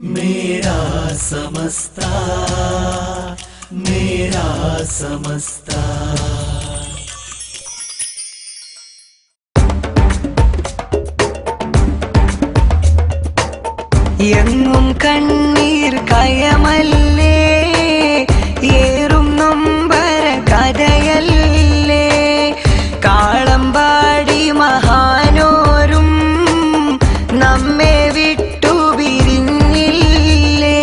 मेरा समस्ता मेरा समस्ता എങ്ങും കണ്ണീർ കയമല്ലേ, ഏറും നൊമ്പര കഥയല്ലേ. കാളമ്പാടി മഹാനോരും നമ്മെ വിട്ടു പിരിഞ്ഞില്ലേ.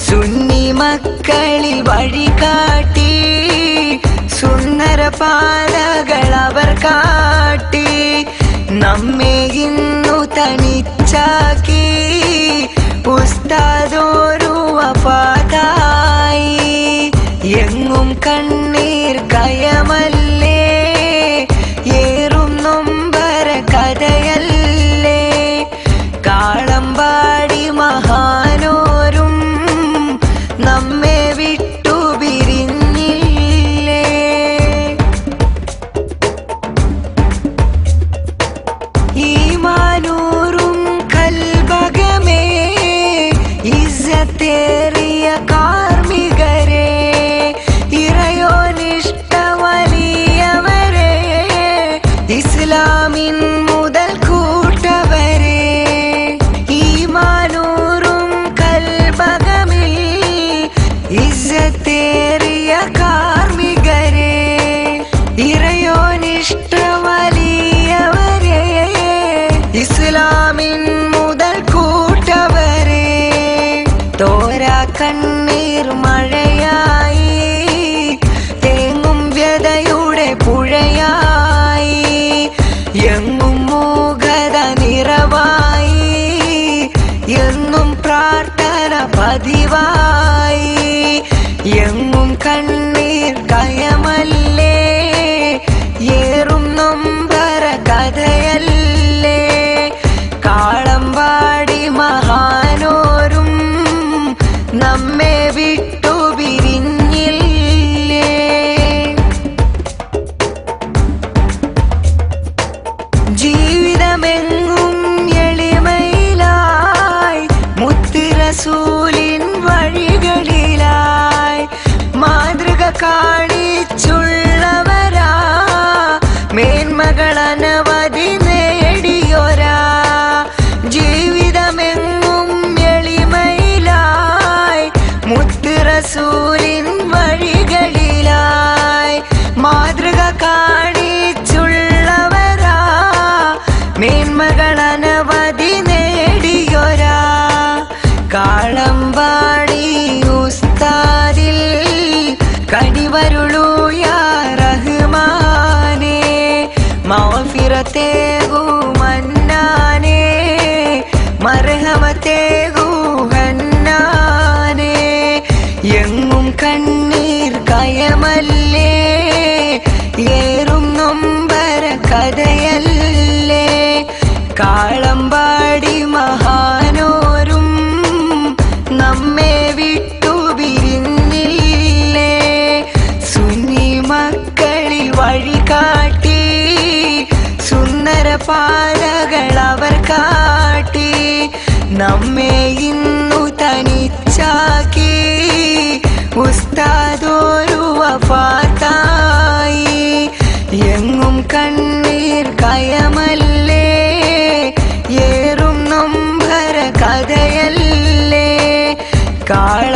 സുന്നി മക്കളിൽ വഴികാട്ടി സുന്ദര പാതകൾ അവർ കാട്ടി. നമ്മെ ഇന്നു തനിച്ചാക്കി ഉസ്താദോരു വഫാത്തായി. എങ്ങും കണ്ണീർ കയമല്ലേ, ഏറും നൊമ്പര കഥയല്ലേ. കാളമ്പാടി മഹാനോരും നമ്മെ വിട്ടു പിരിഞ്ഞില്ലേ. ഈമാനൂറും കൽബകമേ, ഇസ്സത്തേറിയ കാർമികരെ, ഇറയോനിഷ്ട വലിയവരെ, ഇസ്ലാമിൻ മുതൽ കൂട്ടവരെ. ഈമാനൂറും കൽബകമിൽ ഇസ്സത്തേറിയ കാർമികരെ, ഇറയോനിഷ്ട വലിയവരെ, ഇസ്ലാമിൻ മുതൽ കൂട്ടവരെ. തോരാ കണ്ണീർ മഴയായി, തേങ്ങും വ്യതയുടെ പുഴയായി. എങ്ങും മൂകത നിറവായി, എന്നും പ്രാർത്ഥന പതിവായി. എങ്ങും കണ്ണീർ കയമല്ലേ, ഏറും നൊമ്പര കഥയല്ലേ. കാളമ്പാടി മഹാനോരും നമ്മെ വിട്ടു പിരിഞ്ഞില്ലേ. ജീവിതമെങ്ങും എളിമയിലായി, മുത്ത് റസൂലിൻ വഴികളിലായി. മാതൃക കാണിച്ചുള്ളവരാ, മേന്മകൾ അനവധി നേടിയൊരാ. ജീവിതമെങ്ങും എളിമയിലായി, മുത്ത് റസൂലിൻ വഴികളിലായി. മാതൃക കാണിച്ചുള്ളവരാ, മേന്മകൾ അനവധി നേടിയൊരാ. കാളമ്പാടി ഉസ്താദിൽ കടിവരുളൂ യാ റഹ്മാനേ. മഗ്ഫിറത്തേകൂ മന്നാനേ, മർഹമത്തേകൂ ഹന്നാനേ. എങ്ങും കണ്ണീർ കയമല്ലേ, ഏറും നൊമ്പര കഥയല്ലേ. കാളമ്പാടി മഹാനോരും നമ്മെ വിട്ടു പിരിഞ്ഞില്ലേ. സുന്നി മക്കളിൽ വഴികാട്ടി സുന്ദര പാതകൾ അവർ കാട്ടി. നമ്മെ ഇന്നു തനിച്ചാക്കി ഉസ്താദോരു വഫാത്തായി. എങ്ങും കണ്ണീർ കയമല്ലേ, ഏറും നൊമ്പര കഥയല്ലേ. കാള